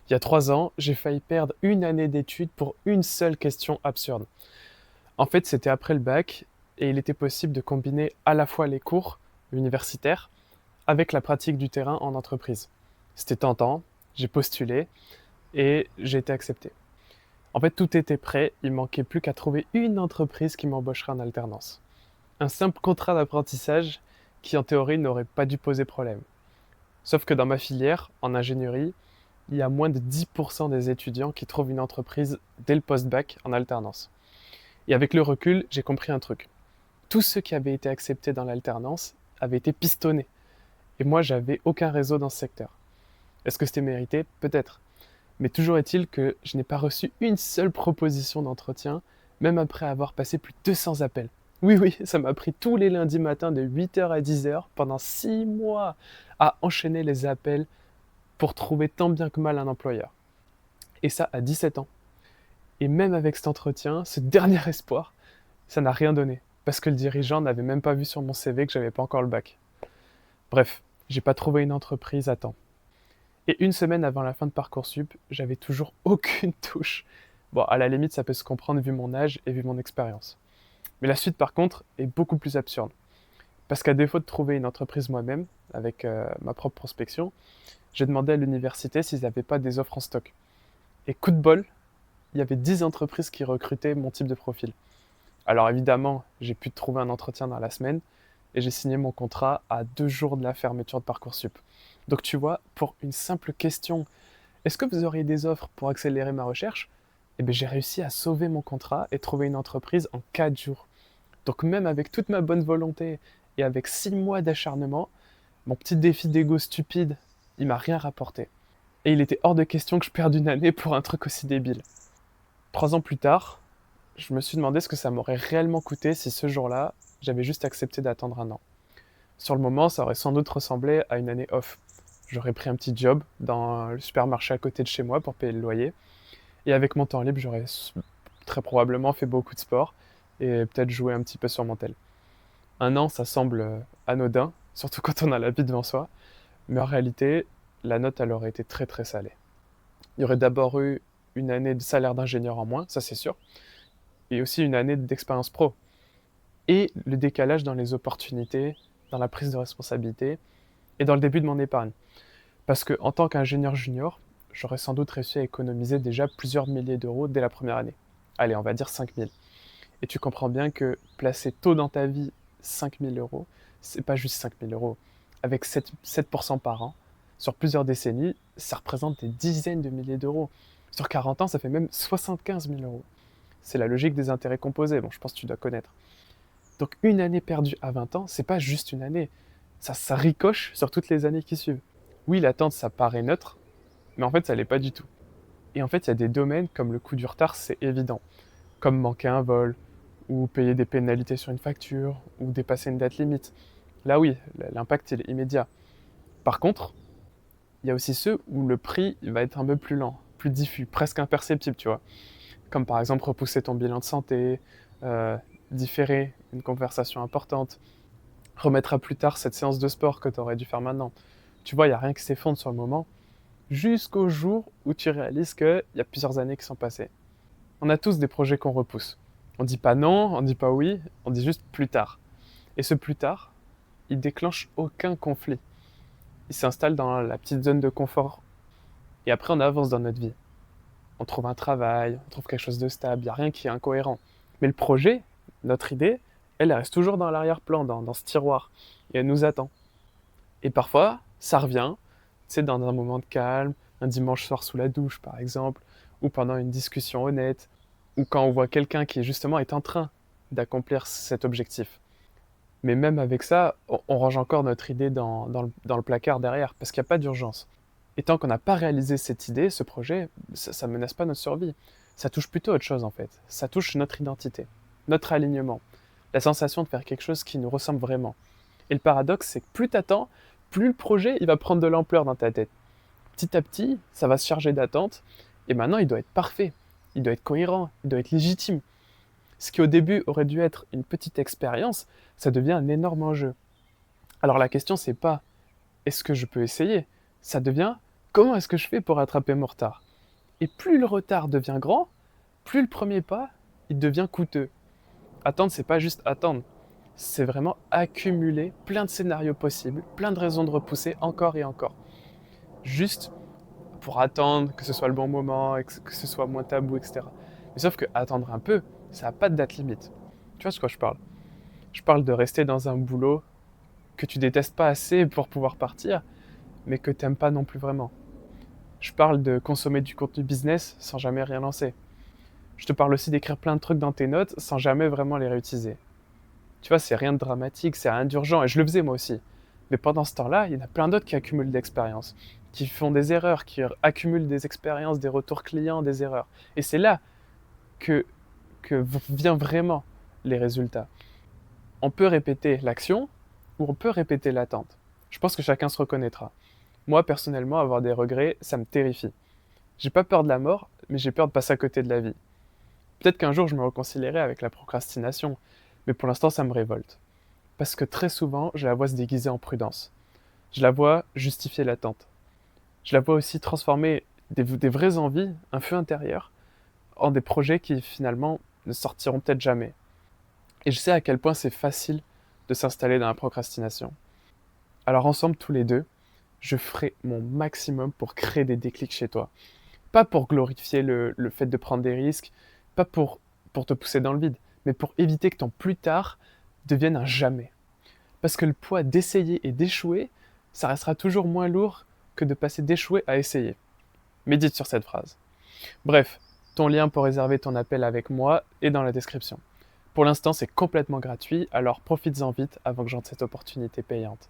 Il y a 3 ans, j'ai failli perdre une année d'études pour une seule question absurde. En fait, c'était après le bac et il était possible de combiner à la fois les cours universitaires avec la pratique du terrain en entreprise. C'était tentant, j'ai postulé et j'ai été accepté. En fait, tout était prêt, il manquait plus qu'à trouver une entreprise qui m'embaucherait en alternance. Un simple contrat d'apprentissage qui en théorie n'aurait pas dû poser problème. Sauf que dans ma filière, en ingénierie, il y a moins de 10% des étudiants qui trouvent une entreprise dès le post-bac en alternance. Et avec le recul, j'ai compris un truc. Tous ceux qui avaient été acceptés dans l'alternance avaient été pistonnés. Et moi, j'avais aucun réseau dans ce secteur. Est-ce que c'était mérité? Peut-être. Mais toujours est-il que je n'ai pas reçu une seule proposition d'entretien, même après avoir passé plus de 200 appels. Oui, oui, ça m'a pris tous les lundis matins de 8h à 10h pendant 6 mois à enchaîner les appels pour trouver tant bien que mal un employeur. Et ça à 17 ans. Et même avec cet entretien, ce dernier espoir, ça n'a rien donné. Parce que le dirigeant n'avait même pas vu sur mon CV que j'avais pas encore le bac. Bref, j'ai pas trouvé une entreprise à temps. Et une semaine avant la fin de Parcoursup, j'avais toujours aucune touche. Bon, à la limite, ça peut se comprendre vu mon âge et vu mon expérience. Mais la suite, par contre, est beaucoup plus absurde. Parce qu'à défaut de trouver une entreprise moi-même, avec ma propre prospection, j'ai demandé à l'université s'ils n'avaient pas des offres en stock. Et coup de bol, il y avait 10 entreprises qui recrutaient mon type de profil. Alors évidemment, j'ai pu trouver un entretien dans la semaine et j'ai signé mon contrat à 2 jours de la fermeture de Parcoursup. Donc tu vois, pour une simple question, est-ce que vous auriez des offres pour accélérer ma recherche? Eh bien j'ai réussi à sauver mon contrat et trouver une entreprise en 4 jours. Donc même avec toute ma bonne volonté et avec 6 mois d'acharnement, mon petit défi d'ego stupide, il m'a rien rapporté. Et il était hors de question que je perde une année pour un truc aussi débile. 3 ans plus tard, je me suis demandé ce que ça m'aurait réellement coûté si ce jour-là, j'avais juste accepté d'attendre un an. Sur le moment, ça aurait sans doute ressemblé à une année off. J'aurais pris un petit job dans le supermarché à côté de chez moi pour payer le loyer. Et avec mon temps libre, j'aurais très probablement fait beaucoup de sport et peut-être joué un petit peu sur mon tel. Un an, ça semble anodin, surtout quand on a la vie devant soi. Mais en réalité, la note, elle aurait été très très salée. Il y aurait d'abord eu une année de salaire d'ingénieur en moins, ça c'est sûr, et aussi une année d'expérience pro. Et le décalage dans les opportunités, dans la prise de responsabilité et dans le début de mon épargne. Parce que en tant qu'ingénieur junior, j'aurais sans doute réussi à économiser déjà plusieurs milliers d'euros dès la première année. Allez, on va dire 5 000. Et tu comprends bien que placer tôt dans ta vie 5 000 euros, c'est pas juste 5 000 euros. Avec 7% par an, sur plusieurs décennies, ça représente des dizaines de milliers d'euros. Sur 40 ans, ça fait même 75 000 euros. C'est la logique des intérêts composés, bon, je pense que tu dois connaître. Donc une année perdue à 20 ans, c'est pas juste une année. Ça ricoche sur toutes les années qui suivent. Oui, l'attente, ça paraît neutre, mais en fait, ça l'est pas du tout. Et en fait, il y a des domaines comme le coût du retard, c'est évident. Comme manquer un vol, ou payer des pénalités sur une facture, ou dépasser une date limite. Là oui, l'impact il est immédiat. Par contre, il y a aussi ceux où le prix il va être un peu plus lent, plus diffus, presque imperceptible, tu vois. Comme par exemple repousser ton bilan de santé, euh, différer une conversation importante, remettre à plus tard cette séance de sport que tu aurais dû faire maintenant. Tu vois, il n'y a rien qui s'effondre sur le moment, jusqu'au jour où tu réalises qu'il y a plusieurs années qui sont passées. On a tous des projets qu'on repousse. On dit pas non, on dit pas oui, on dit juste plus tard. Et ce plus tard, il déclenche aucun conflit. Il s'installe dans la petite zone de confort. Et après, on avance dans notre vie. On trouve un travail, on trouve quelque chose de stable, il n'y a rien qui est incohérent. Mais le projet, notre idée, elle reste toujours dans l'arrière-plan, dans ce tiroir. Et elle nous attend. Et parfois, ça revient, tu sais, dans un moment de calme, un dimanche soir sous la douche, par exemple, ou pendant une discussion honnête, ou quand on voit quelqu'un qui justement est en train d'accomplir cet objectif. Mais même avec ça, on range encore notre idée dans le placard derrière, parce qu'il n'y a pas d'urgence. Et tant qu'on n'a pas réalisé cette idée, ce projet, ça menace pas notre survie. Ça touche plutôt autre chose en fait. Ça touche notre identité, notre alignement, la sensation de faire quelque chose qui nous ressemble vraiment. Et le paradoxe, c'est que plus t'attends, plus le projet il va prendre de l'ampleur dans ta tête. Petit à petit, ça va se charger d'attentes, et maintenant il doit être parfait, il doit être cohérent, il doit être légitime. Ce qui au début aurait dû être une petite expérience, ça devient un énorme enjeu. Alors la question c'est pas est-ce que je peux essayer? Ça devient Comment est-ce que je fais pour rattraper mon retard? Et plus le retard devient grand, plus le premier pas, il devient coûteux. Attendre, c'est pas juste attendre, c'est vraiment accumuler plein de scénarios possibles, plein de raisons de repousser encore et encore. Juste pour attendre que ce soit le bon moment, et que ce soit moins tabou, etc. Mais sauf que attendre un peu, ça n'a pas de date limite. Tu vois de quoi je parle? Je parle de rester dans un boulot que tu détestes pas assez pour pouvoir partir, mais que t'aimes pas non plus vraiment. Je parle de consommer du contenu business sans jamais rien lancer. Je te parle aussi d'écrire plein de trucs dans tes notes sans jamais vraiment les réutiliser. Tu vois, c'est rien de dramatique, c'est rien d'urgent, et je le faisais moi aussi. Mais pendant ce temps-là, il y en a plein d'autres qui accumulent de l'expérience, qui font des erreurs, qui accumulent des expériences, des retours clients, des erreurs. Et c'est là que, que vient vraiment les résultats. On peut répéter l'action ou on peut répéter l'attente. Je pense que chacun se reconnaîtra. Moi, personnellement, avoir des regrets, ça me terrifie. J'ai pas peur de la mort, mais j'ai peur de passer à côté de la vie. Peut-être qu'un jour je me réconcilierai avec la procrastination, mais pour l'instant ça me révolte. Parce que très souvent, je la vois se déguiser en prudence. Je la vois justifier l'attente. Je la vois aussi transformer des vraies envies, un feu intérieur, en des projets qui finalement ne sortiront peut-être jamais. Et je sais à quel point c'est facile de s'installer dans la procrastination. Alors ensemble, tous les deux, je ferai mon maximum pour créer des déclics chez toi. Pas pour glorifier le fait de prendre des risques, pas pour te pousser dans le vide, mais pour éviter que ton plus tard devienne un jamais. Parce que le poids d'essayer et d'échouer, ça restera toujours moins lourd que de passer d'échouer à essayer. Médite sur cette phrase. Bref, ton lien pour réserver ton appel avec moi est dans la description. Pour l'instant, c'est complètement gratuit, alors profites-en vite avant que j'entre cette opportunité payante.